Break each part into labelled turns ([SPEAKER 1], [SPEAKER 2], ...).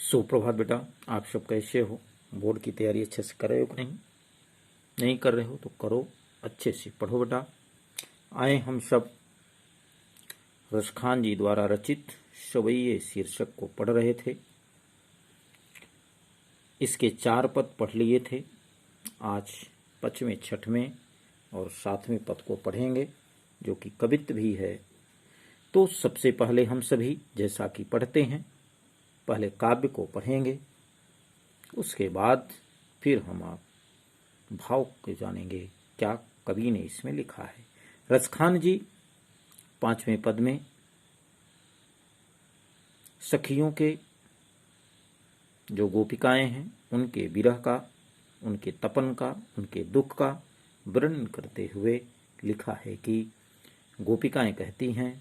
[SPEAKER 1] सुप्रभात बेटा, आप सब कैसे हो? बोर्ड की तैयारी अच्छे से कर रहे हो कि नहीं कर रहे हो तो करो, अच्छे से पढ़ो बेटा। आए हम सब रसखान जी द्वारा रचित सवैये शीर्षक को पढ़ रहे थे। इसके 4 पद पढ़ लिए थे। आज 5वें, 6वें और 7वें पद को पढ़ेंगे, जो कि कवित्त भी है। तो सबसे पहले हम सभी जैसा कि पढ़ते हैं, पहले काव्य को पढ़ेंगे, उसके बाद फिर हम आप भाव के जानेंगे क्या कवि ने इसमें लिखा है। रसखान जी 5वें पद में सखियों के जो गोपिकाएं हैं उनके विरह का, उनके तपन का, उनके दुख का वर्णन करते हुए लिखा है कि गोपिकाएं कहती हैं,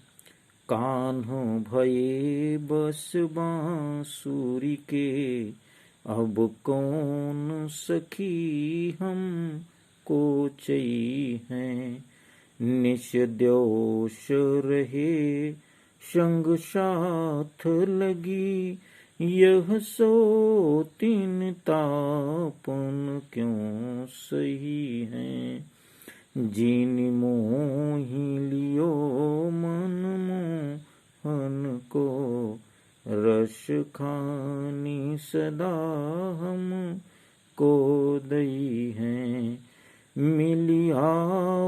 [SPEAKER 1] कान्हो भये बस बांसुरी के, अब कौन सखी हम को चई हैं, निश द्योष रहे संग साथ लगी, यह सो तीन तापन क्यों सही है, जिन मोहि लियो मन मोहन को, रस खानी सदा हम को दई हैं, मिलिया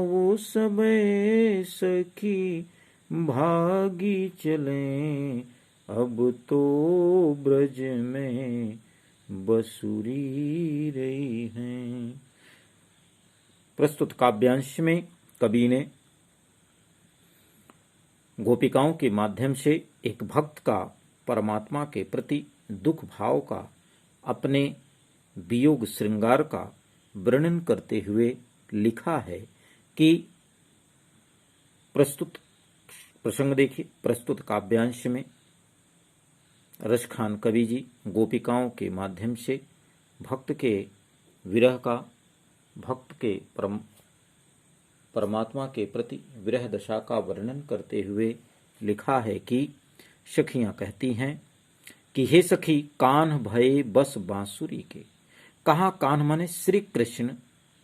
[SPEAKER 1] वो सबे सखी भागी चलें, अब तो ब्रज में बसुरी रही हैं। प्रस्तुत काव्यांश में कवि ने गोपिकाओं के माध्यम से एक भक्त का परमात्मा के प्रति दुख भाव का, अपने वियोग श्रृंगार का वर्णन करते हुए लिखा है कि प्रस्तुत प्रसंग देखिए। प्रस्तुत काव्यांश में रसखान कवि जी गोपिकाओं के माध्यम से भक्त के विरह का, भक्त के परमात्मा के प्रति विरह दशा का वर्णन करते हुए लिखा है कि सखियां कहती हैं कि हे सखी, कान्ह भये बस बांसुरी के। कहाँ कान्ह माने श्री कृष्ण,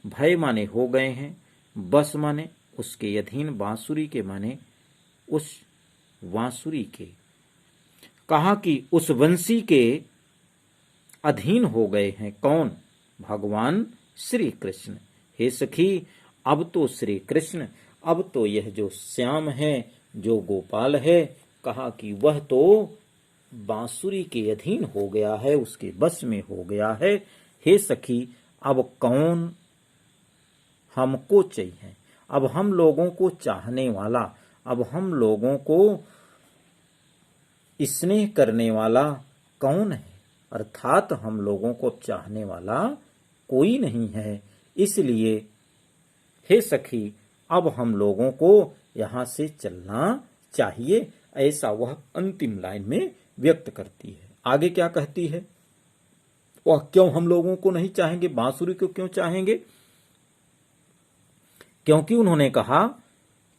[SPEAKER 1] भय माने हो गए हैं, बस माने उसके अधीन, बांसुरी के माने उस बांसुरी के। कहा कि उस वंशी के अधीन हो गए हैं। कौन? भगवान श्री कृष्ण। हे सखी, अब तो श्री कृष्ण, अब तो यह जो श्याम है, जो गोपाल है, कहा कि वह तो बांसुरी के अधीन हो गया है, उसके बस में हो गया है। हे सखी, अब कौन हमको चाहिए? अब हम लोगों को चाहने वाला, अब हम लोगों को स्नेह करने वाला कौन है? अर्थात हम लोगों को चाहने वाला कोई नहीं है। इसलिए हे सखी, अब हम लोगों को यहां से चलना चाहिए, ऐसा वह अंतिम लाइन में व्यक्त करती है। आगे क्या कहती है? वह क्यों हम लोगों को नहीं चाहेंगे, बांसुरी को क्यों चाहेंगे? क्योंकि उन्होंने कहा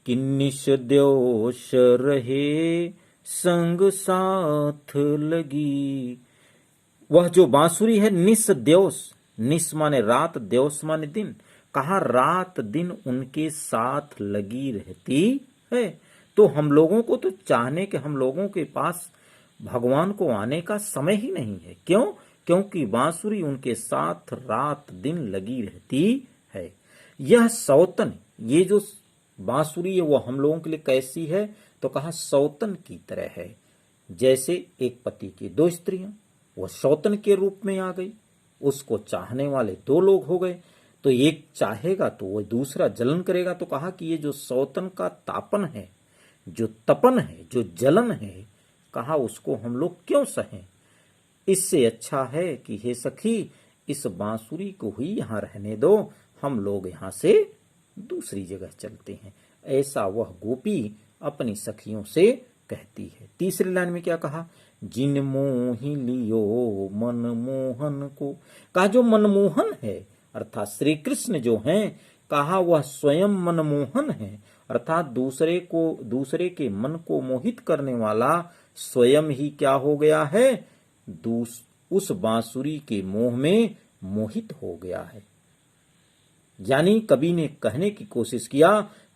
[SPEAKER 1] कि निश द्योष रहे संग साथ लगी। वह जो बांसुरी है, निस द्योष, निस माने रात, द्योष माने दिन। कहा रात दिन उनके साथ लगी रहती है। तो हम लोगों को तो चाहने के, हम लोगों के पास भगवान को आने का समय ही नहीं है। क्यों? क्योंकि बांसुरी उनके साथ रात दिन लगी रहती है। यह सौतन, ये जो बांसुरी है वो हम लोगों के लिए कैसी है? तो कहा सौतन की तरह है। जैसे एक पति की 2 स्त्रियां, वह सौतन के रूप में आ गई, उसको चाहने वाले 2 लोग हो गए। तो एक चाहेगा तो वह दूसरा जलन करेगा। तो कहा कि ये जो सौतन का तापन है, जो तपन है, जो जलन है, कहा उसको हम लोग क्यों सहें? इससे अच्छा है कि हे सखी, इस बांसुरी को ही यहां रहने दो, हम लोग यहां से दूसरी जगह चलते हैं। ऐसा वह गोपी अपनी सखियों से कहती है। तीसरी लाइन में क्या कहा? जिन मोहि लियो मन मोहन को। कहा जो मनमोहन है, अर्थात श्री कृष्ण जो हैं, कहा वह स्वयं मनमोहन है, अर्थात दूसरे के मन को मोहित करने वाला स्वयं ही क्या हो गया है? उस बांसुरी के मोह में मोहित हो गया है। यानी कवि ने कहने की कोशिश किया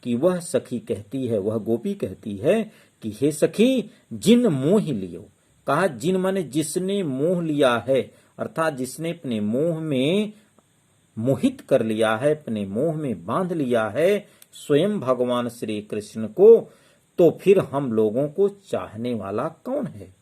[SPEAKER 1] कि वह सखी कहती है, वह गोपी कहती है कि हे सखी, जिन मोह लियो। कहा जिन माने जिसने मोह लिया है, अर्थात जिसने अपने मोह में मोहित कर लिया है, अपने मोह में बांध लिया है स्वयं भगवान श्री कृष्ण को, तो फिर हम लोगों को चाहने वाला कौन है।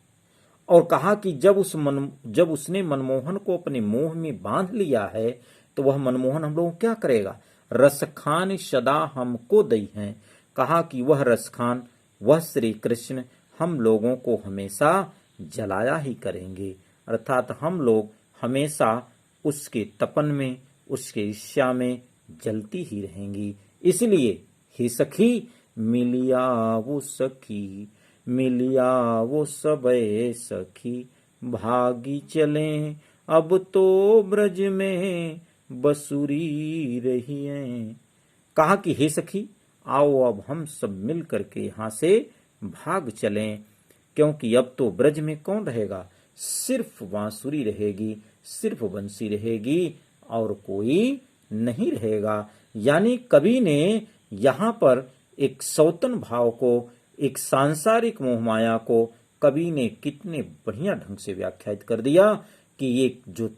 [SPEAKER 1] और कहा कि जब उसने मनमोहन को अपने मोह में बांध लिया है, तो वह मनमोहन हम लोगों को क्या करेगा। रसखान सदा हमको दई हैं। कहा कि वह रसखान, वह श्री कृष्ण हम लोगों को हमेशा जलाया ही करेंगे, अर्थात हम लोग हमेशा उसके तपन में, उसके ईर्ष्या में जलती ही रहेंगी। इसलिए हे सखी, मिलिया वो सखी, मिलिया वो सबे सखी, भागी चले अब तो ब्रज में बसुरी रही है। कहा कि हे सखी, आओ अब हम सब मिल करके यहां से भाग चलें, क्योंकि अब तो ब्रज में कौन रहेगा, सिर्फ बांसुरी रहेगी, सिर्फ बंसी रहेगी और कोई नहीं रहेगा। यानी कवि ने यहां पर एक सौतन भाव को, एक सांसारिक मोहमाया को कवि ने कितने बढ़िया ढंग से व्याख्यायित कर दिया कि एक जो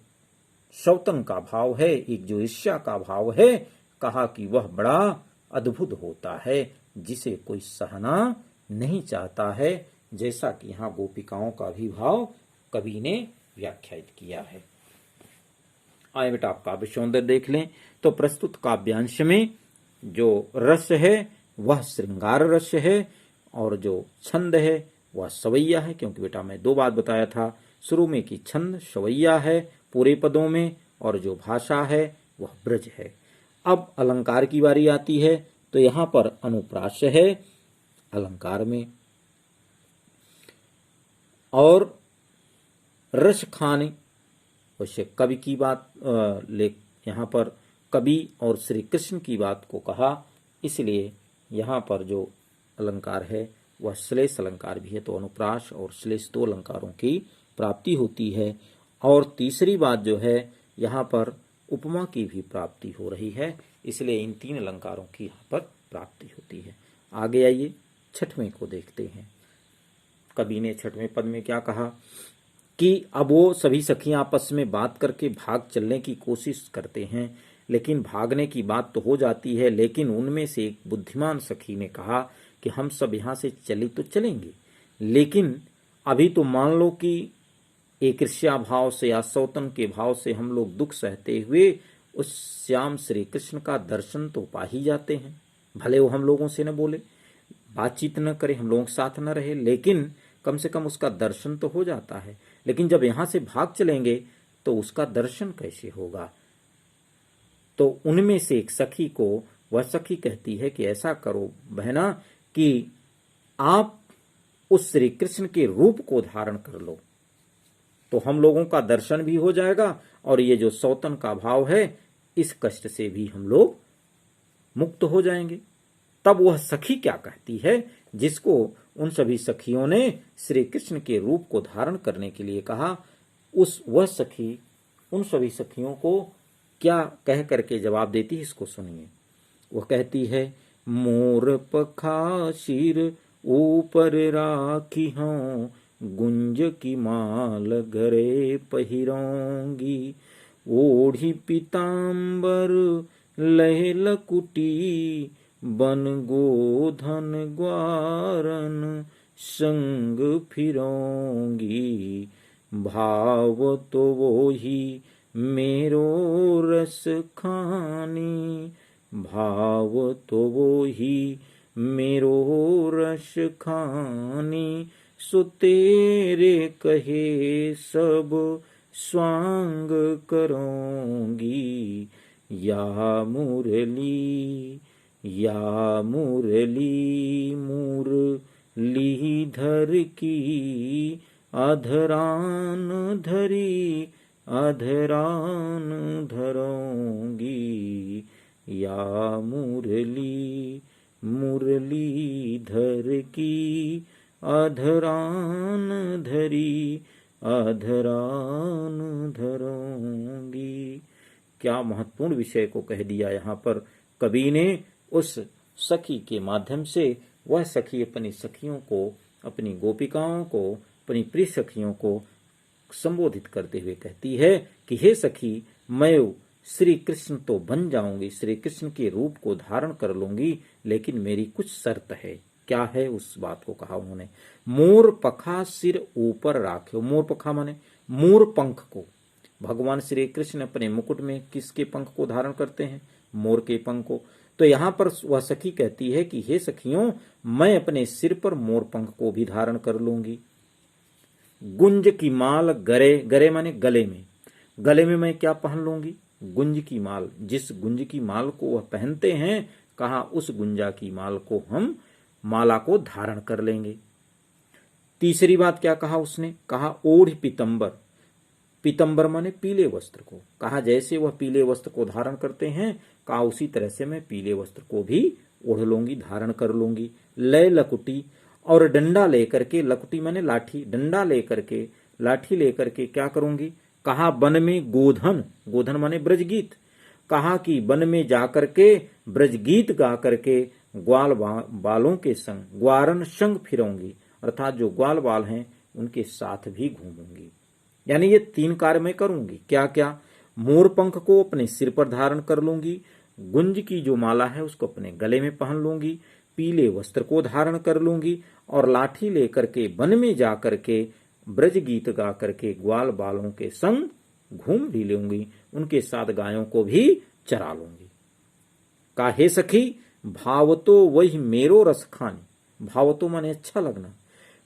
[SPEAKER 1] सौतन का भाव है, एक जो ईर्ष्या का भाव है, कहा कि वह बड़ा अद्भुत होता है, जिसे कोई सहना नहीं चाहता है, जैसा कि यहाँ गोपिकाओं का भी भाव कवि ने व्याख्यायित किया है। आए बेटा आप काव्य सौंदर्य देख लें। तो प्रस्तुत काव्यांश में जो रस है वह श्रृंगार रस है, और जो छंद है वह सवैया है, क्योंकि बेटा मैं 2 बात बताया था शुरू में कि छंद सवैया है पूरे पदों में, और जो भाषा है वह ब्रज है। अब अलंकार की बारी आती है, तो यहां पर अनुप्रास है अलंकार में, और रस खाने, वैसे कवि की बात यहाँ पर कवि और श्री कृष्ण की बात को कहा, इसलिए यहाँ पर जो अलंकार है वह श्लेष अलंकार भी है, तो अनुप्रास और श्लेष 2 अलंकारों की प्राप्ति होती है। और तीसरी बात जो है यहाँ पर उपमा की भी प्राप्ति हो रही है, इसलिए इन 3 अलंकारों की यहाँ पर प्राप्ति होती है। आगे आइए 6वें को देखते हैं। कवि ने 6वें पद में क्या कहा कि अब वो सभी सखियां आपस में बात करके भाग चलने की कोशिश करते हैं, लेकिन भागने की बात तो हो जाती है, लेकिन उनमें से एक बुद्धिमान सखी ने कहा कि हम सब यहाँ से चले तो चलेंगे, लेकिन अभी तो मान लो कि एक ईर्ष्या भाव से या सौतन के भाव से हम लोग दुख सहते हुए उस श्याम श्री कृष्ण का दर्शन तो पा ही जाते हैं। भले वो हम लोगों से न बोले, बातचीत न करे, हम लोगों के साथ न रहे, लेकिन कम से कम उसका दर्शन तो हो जाता है। लेकिन जब यहां से भाग चलेंगे तो उसका दर्शन कैसे होगा। तो उनमें से एक सखी को वह सखी कहती है कि ऐसा करो बहना कि आप उस श्री कृष्ण के रूप को धारण कर लो, तो हम लोगों का दर्शन भी हो जाएगा, और ये जो सौतन का भाव है इस कष्ट से भी हम लोग मुक्त हो जाएंगे। तब वह सखी क्या कहती है, जिसको उन सभी सखियों ने श्री कृष्ण के रूप को धारण करने के लिए कहा, वह सखी उन सभी सखियों को क्या कह करके जवाब देती है, इसको सुनिए। वह कहती है, मोर पखा सिर ऊपर राखी हूं, गुंज की माल घरे पहिरोंगी, ओढ़ी पीताम्बर लह लकुटी, बन गोधन ग्वारन संग फिरोंगी, भाव तो वो ही मेरो रस खानी, भाव तो वो ही मेरो रस खानी, सो तेरे कहे सब स्वांग करोंगी, या मुरली या मुरली मुरलीधर की, अधरान धरी अधरान धरोंगी, या मुरली मुरलीधर की, अधरान धरी अधरान धरूंगी। क्या महत्वपूर्ण विषय को कह दिया यहाँ पर कवि ने। उस सखी के माध्यम से वह सखी अपनी सखियों को, अपनी गोपिकाओं को, अपनी प्रिय सखियों को संबोधित करते हुए कहती है कि हे सखी, मैं श्री कृष्ण तो बन जाऊंगी, श्री कृष्ण के रूप को धारण कर लूंगी, लेकिन मेरी कुछ शर्त है। क्या है? उस बात को कहा उन्होंने, मोर पखा सिर ऊपर राख्यो। मोर पखा माने मोर पंख को। भगवान श्री कृष्ण अपने मुकुट में किसके पंख को धारण करते हैं? मोर के पंख को। तो यहाँ पर वह सखी कहती है कि हे सखियों, मैं अपने सिर पर मोर पंख को भी धारण कर लूंगी। गुंज की माल गरे, गरे माने गले में, गले में मैं क्या पहन लूंगी? गुंज की माल। जिस गुंज की माल को वह पहनते हैं, कहा उस गुंजा की माल को हम माला को धारण कर लेंगे। तीसरी बात क्या कहा उसने? कहा ओढ़ पीतंबर। पीतंबर माने पीले वस्त्र को। कहा जैसे वह पीले वस्त्र को धारण करते हैं, कहा उसी तरह से मैं पीले वस्त्र को भी ओढ़ लूंगी, धारण कर लूंगी। लय लकुटी, और डंडा लेकर के, लकुटी माने लाठी, डंडा लेकर के, लाठी लेकर के क्या करूंगी? कहा वन में गोधन, गोधन माने ब्रजगीत। कहा कि वन में जाकर के ब्रजगीत गा करके ग्वाल बालों के संग, ग्वारन संग फिरूंगी, अर्थात जो ग्वाल बाल हैं उनके साथ भी घूमूंगी। यानी ये 3 कार्य मैं करूंगी। क्या क्या? मोर पंख को अपने सिर पर धारण कर लूंगी, गुंज की जो माला है उसको अपने गले में पहन लूंगी, पीले वस्त्र को धारण कर लूंगी, और लाठी लेकर के वन में जाकर के ब्रज गीत गा करके ग्वाल बालों के संग घूम भी लूंगी, उनके साथ गायों को भी चरा लूंगी। काहे सखी, भाव तो वही मेरो रस खानी। भाव तो माने अच्छा लगना।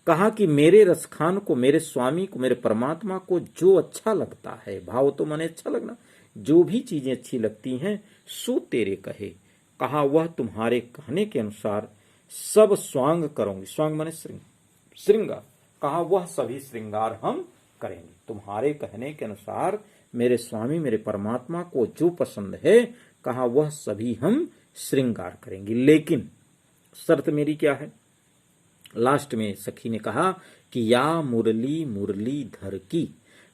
[SPEAKER 1] कहा कि मेरे रसखान को, मेरे स्वामी को, मेरे परमात्मा को जो अच्छा लगता है, भाव तो माने अच्छा लगना, जो भी चीजें अच्छी लगती हैं सो तेरे कहे। कहा वह तुम्हारे कहने के अनुसार सब स्वांग करूंगी। स्वांग माने श्रृंगार। कहा वह सभी श्रृंगार हम करेंगे। तुम्हारे कहने के अनुसार मेरे स्वामी, मेरे परमात्मा को जो पसंद है, कहा वह सभी हम श्रृंगार करेंगे। लेकिन शर्त मेरी क्या है? लास्ट में सखी ने कहा कि या मुरली मुरलीधर की।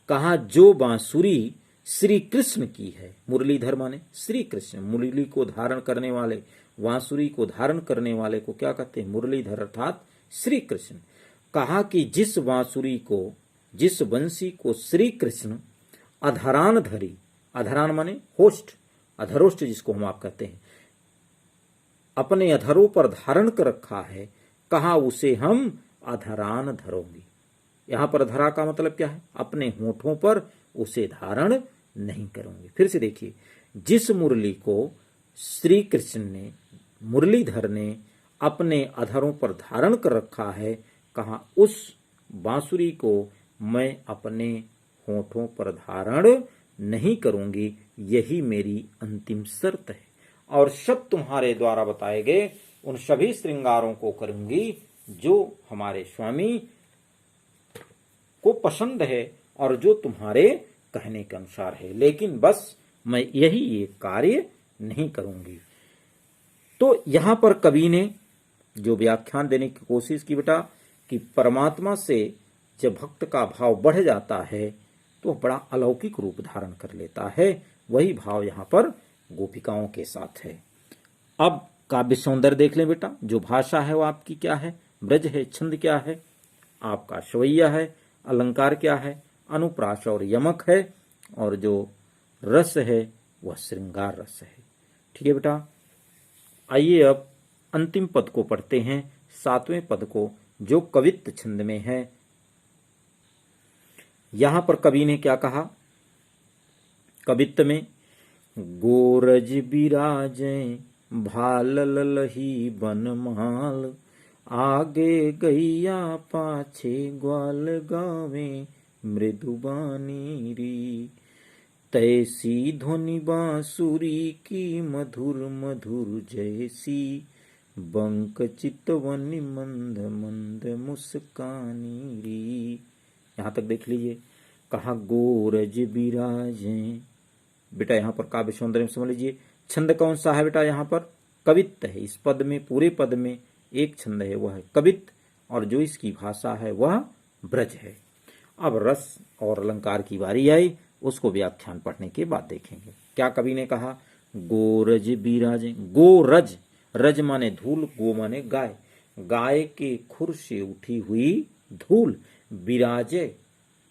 [SPEAKER 1] कहा जो बांसुरी श्री कृष्ण की है। मुरलीधर माने श्री कृष्ण, मुरली को धारण करने वाले, बांसुरी को धारण करने वाले को क्या कहते हैं? मुरलीधर, अर्थात श्री कृष्ण। कहा कि जिस बांसुरी को, जिस बंसी को श्री कृष्ण अधरान धरी, अधरान माने होष्ठ, अधरोष्ठ जिसको हम आप कहते हैं, अपने अधरों पर धारण कर रखा है, कहा उसे हम अधरान धरोंगी। यहां पर धरा का मतलब क्या है? अपने होठों पर उसे धारण नहीं करूंगी। फिर से देखिए, जिस मुरली को श्री कृष्ण ने, मुरलीधर ने अपने अधरों पर धारण कर रखा है, कहा उस बांसुरी को मैं अपने होठों पर धारण नहीं करूंगी। यही मेरी अंतिम शर्त है। और सब तुम्हारे द्वारा बताए गए उन सभी श्रृंगारों को करूंगी जो हमारे स्वामी को पसंद है और जो तुम्हारे कहने के अनुसार है, लेकिन बस मैं यही एक कार्य नहीं करूंगी। तो यहां पर कवि ने जो व्याख्यान देने की कोशिश की बेटा, कि परमात्मा से जब भक्त का भाव बढ़ जाता है तो बड़ा अलौकिक रूप धारण कर लेता है। वही भाव यहां पर गोपिकाओं के साथ है। अब काव्य सौंदर्य देख लें बेटा। जो भाषा है वो आपकी क्या है? ब्रज है। छंद क्या है? आपका शवैया है। अलंकार क्या है? अनुप्रास और यमक है। और जो रस है वह श्रृंगार रस है। ठीक है बेटा। आइए अब अंतिम पद को पढ़ते हैं, 7वें पद को, जो कवित्त छंद में है। यहां पर कवि ने क्या कहा? कवित्त में गोरज बिराजे भाल ललही बनमाल, आगे गैया पाछे ग्वाल गावे मृदुबानी री, तैसी ध्वनि बांसुरी की मधुर मधुर जैसी, बंक चितवनि मंद मंद मुस्कानी री। यहां तक देख लीजिए। कहा गोरज बिराजे। बेटा यहां पर काव्य सौंदर्य में समझ लीजिए, छंद कौन सा है बेटा? यहां पर कवित्त है। इस पद में, पूरे पद में एक छंद है, वह है कवित्त, और जो इसकी भाषा है वह ब्रज है। अब रस और अलंकार की बारी आई, उसको व्याख्यान पढ़ने के बाद देखेंगे। क्या कवि ने कहा? गोरज बिराजे, गोरज, रज माने धूल, गो माने गाय, गाय के खुर से उठी हुई धूल, बिराजे,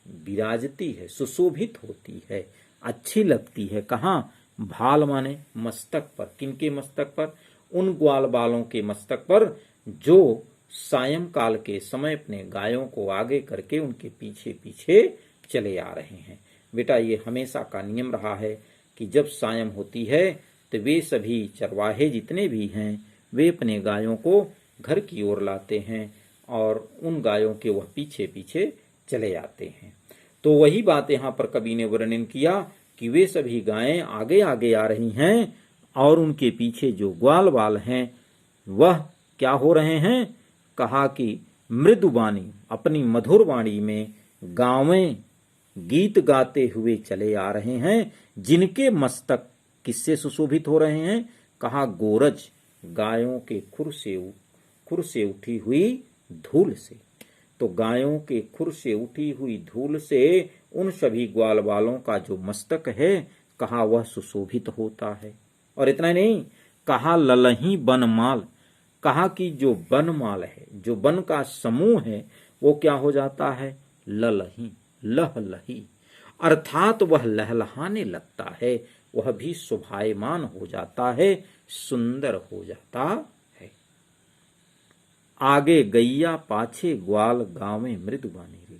[SPEAKER 1] विराजती है, सुशोभित होती है, अच्छी लगती है। कहाँ? भाल माने मस्तक पर, किनके मस्तक पर? उन ग्वाल बालों के मस्तक पर जो सायंकाल के समय अपने गायों को आगे करके उनके पीछे पीछे चले आ रहे हैं। बेटा, ये हमेशा का नियम रहा है कि जब सायं होती है तो वे सभी चरवाहे जितने भी हैं वे अपने गायों को घर की ओर लाते हैं और उन गायों के वह पीछे पीछे चले आते हैं। तो वही बात यहाँ पर कवि ने वर्णन किया कि वे सभी गायें आगे आगे आ रही हैं और उनके पीछे जो ग्वाल बाल हैं वह क्या हो रहे हैं? कहा कि मृदुवाणी, अपनी मधुर वाणी में गावें गीत गाते हुए चले आ रहे हैं, जिनके मस्तक किससे सुशोभित हो रहे हैं? कहा गोरज, गायों के खुर से उठी हुई धूल से। तो गायों के खुर से उठी हुई धूल से उन सभी ग्वाल बालों का जो मस्तक है, कहा वह सुशोभित होता है। और इतना नहीं, कहा ललही बनमाल, कहा कि जो बनमाल है, जो वन का समूह है, वो क्या हो जाता है? ललही, लहलही, अर्थात वह लहलहाने लगता है, वह भी शोभायमान हो जाता है, सुंदर हो जाता है। आगे गैया पाछे ग्वाल गावें मृदुवाणी रे,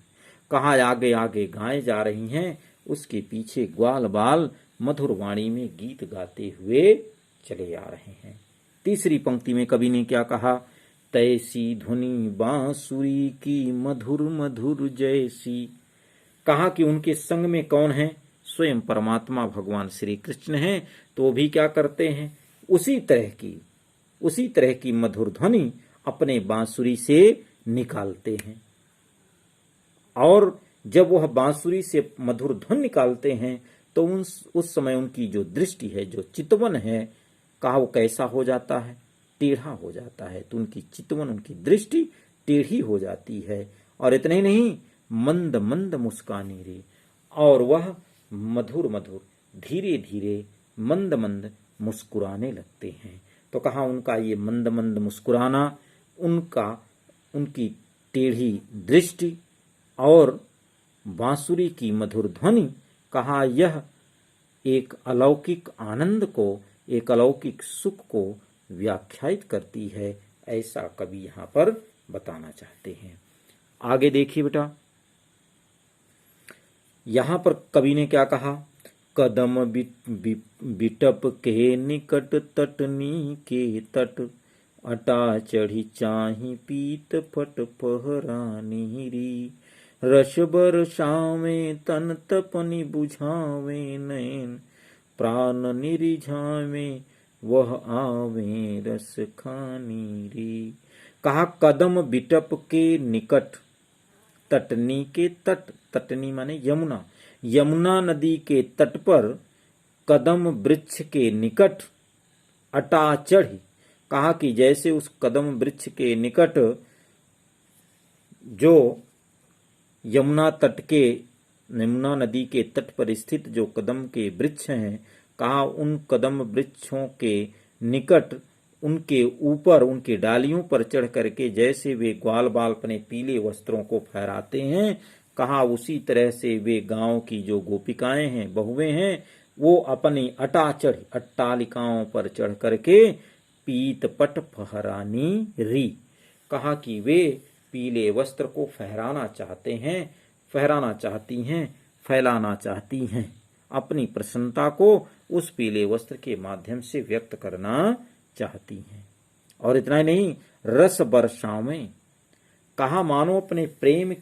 [SPEAKER 1] कहा आगे आगे गायें जा रही हैं, उसके पीछे ग्वाल बाल मधुर वाणी में गीत गाते हुए चले आ रहे हैं। तीसरी पंक्ति में कवि ने क्या कहा? तैसी धुनी बांसुरी की मधुर मधुर जैसी, कहा कि उनके संग में कौन है? स्वयं परमात्मा भगवान श्री कृष्ण हैं। तो वो भी क्या करते हैं? उसी तरह की मधुर ध्वनि अपने बांसुरी से निकालते हैं। और जब वह बांसुरी से मधुर ध्वनि निकालते हैं तो उस समय उनकी जो दृष्टि है, जो चितवन है, कहा वो कैसा हो जाता है? टेढ़ा हो जाता है। तो उनकी चितवन, उनकी दृष्टि टेढ़ी हो जाती है। और इतना ही नहीं, मंद मंद मुस्कानी रे, और वह मधुर मधुर, धीरे धीरे, मंद मंद मुस्कुराने लगते हैं। तो कहा उनका ये मंद मंद मुस्कुराना, उनकी टेढ़ी दृष्टि और बांसुरी की मधुर ध्वनि, कहा यह एक अलौकिक आनंद को, एक अलौकिक सुख को व्याख्यायित करती है, ऐसा कवि यहाँ पर बताना चाहते हैं। आगे देखिए बेटा, यहां पर कवि ने क्या कहा? कदम बिटप के निकट तटनी के तट, अटा चढ़ी चाही पीत फट पहरानी री, रस बरसावे तन तपनी बुझावे नैन, प्राण निरिझावे वह आवे रस खानी री। कहा कदम बिटप के निकट, तटनी के तट, तटनी माने यमुना, यमुना नदी के तट पर कदम वृक्ष के निकट अटा चढ़ी, कहा कि जैसे उस कदम वृक्ष के निकट जो यमुना नदी के तट पर स्थित जो कदम के वृक्ष हैं, कहा उन कदम वृक्षों के निकट, उनके ऊपर, उनके डालियों पर चढ़ करके जैसे वे ग्वाल बाल अपने पीले वस्त्रों को फहराते हैं, कहा उसी तरह से वे गांव की जो गोपिकाएं हैं, बहुएं हैं, वो अपनी अटाचढ़, अट्टालिकाओं पर चढ़ करके पीत पट फहरानी री, कहा कि वे पीले वस्त्र को फहराना चाहते हैं, फहराना चाहती हैं, फैलाना चाहती हैं, अपनी प्रसन्नता को उस पीले वस्त्र के माध्यम से व्यक्त करना चाहती हैं। और इतना ही नहीं, रस बरसावें, कहा मानो अपने प्रेम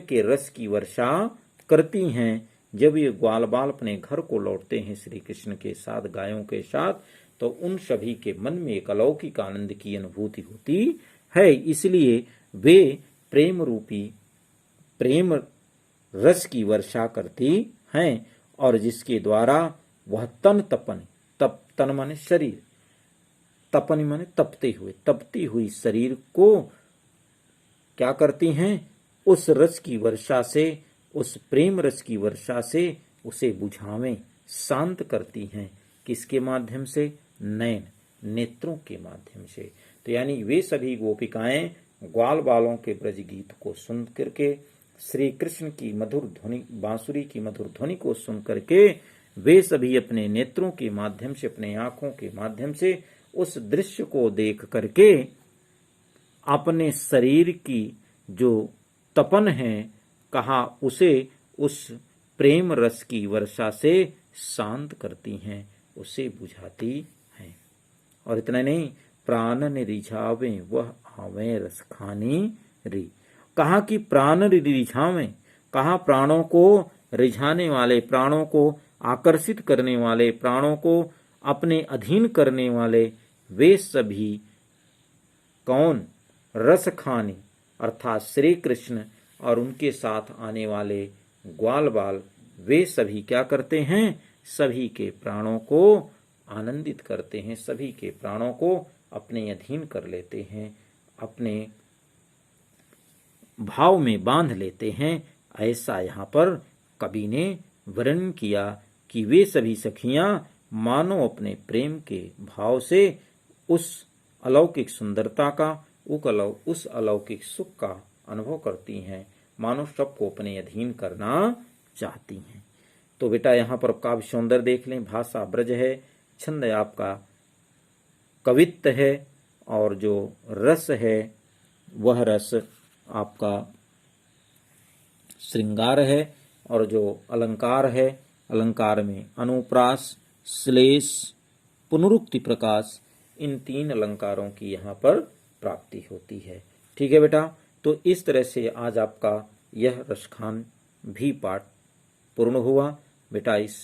[SPEAKER 1] के रस की वर्षा करती हैं। जब ये ग्वाल बाल अपने घर को लौटते हैं श्री कृष्ण के साथ, गायों के साथ, तो उन सभी के मन में एक अलौकिक आनंद की अनुभूति होती है। इसलिए वे प्रेम रूपी प्रेम रस की वर्षा करती हैं, और जिसके द्वारा वह तन माने शरीर, तपन माने तपती हुई शरीर को क्या करती हैं? उस रस की वर्षा से, उस प्रेम रस की वर्षा से उसे बुझावें, शांत करती हैं। किसके माध्यम से? नयन, नेत्रों के माध्यम से। तो यानी वे सभी गोपिकाएं ग्वाल बालों के ब्रज गीत को सुन करके, श्री कृष्ण की मधुर ध्वनि, बांसुरी की मधुर ध्वनि को सुन करके वे सभी अपने नेत्रों के माध्यम से, अपने आंखों के माध्यम से उस दृश्य को देख करके अपने शरीर की जो तपन है, कहा उसे उस प्रेम रस की वर्षा से शांत करती हैं, उसे बुझाती हैं। और इतना नहीं, प्राणन रिझावें वह आवें रस खानी री। कहा कि प्राण रिझावें, कहा प्राणों को रिझाने वाले, प्राणों को आकर्षित करने वाले, प्राणों को अपने अधीन करने वाले वे सभी कौन? रस खानी, अर्थात श्री कृष्ण और उनके साथ आने वाले ग्वाल बाल, वे सभी क्या करते हैं? सभी के प्राणों को आनंदित करते हैं, सभी के प्राणों को अपने अधीन कर लेते हैं, अपने भाव में बांध लेते हैं। ऐसा यहाँ पर कवि ने वर्णन किया कि वे सभी सखियां मानो अपने प्रेम के भाव से उस अलौकिक सुंदरता का, उस अलौकिक सुख का अनुभव करती हैं, मानो सबको अपने अधीन करना चाहती हैं। तो बेटा यहाँ पर काव्य सौंदर्य देख लें, भाषा ब्रज है, छंद आपका कवित्व है, और जो रस है वह रस आपका श्रृंगार है, और जो अलंकार है, अलंकार में अनुप्रास, श्लेष, पुनरुक्ति प्रकाश, इन 3 अलंकारों की यहाँ पर प्राप्ति होती है। ठीक है बेटा, तो इस तरह से आज आपका यह रसखान भी पाठ पूर्ण हुआ। बेटा इस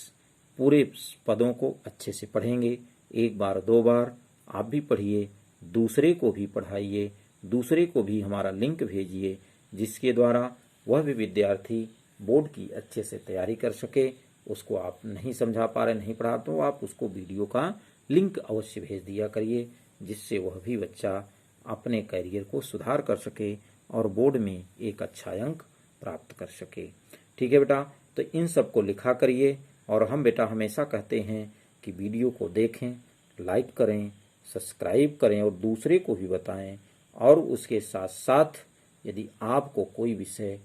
[SPEAKER 1] पूरे पदों को अच्छे से पढ़ेंगे, 1 बार 2 बार आप भी पढ़िए, दूसरे को भी पढ़ाइए, दूसरे को भी हमारा लिंक भेजिए, जिसके द्वारा वह भी विद्यार्थी बोर्ड की अच्छे से तैयारी कर सके। उसको आप नहीं समझा पा रहे, नहीं पढ़ा, तो आप उसको वीडियो का लिंक अवश्य भेज दिया करिए, जिससे वह भी बच्चा अपने करियर को सुधार कर सके और बोर्ड में एक अच्छा अंक प्राप्त कर सके। ठीक है बेटा, तो इन सब को लिखा करिए। और हम बेटा हमेशा कहते हैं कि वीडियो को देखें, लाइक करें, सब्सक्राइब करें और दूसरे को भी बताएं। और उसके साथ साथ यदि आपको कोई विषय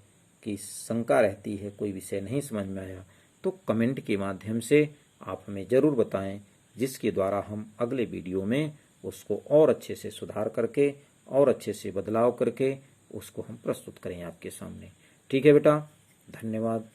[SPEAKER 1] की शंका रहती है, कोई विषय नहीं समझ में आया, तो कमेंट के माध्यम से आप हमें ज़रूर बताएं, जिसके द्वारा हम अगले वीडियो में उसको और अच्छे से सुधार करके और अच्छे से बदलाव करके उसको हम प्रस्तुत करें आपके सामने। ठीक है बेटा, धन्यवाद।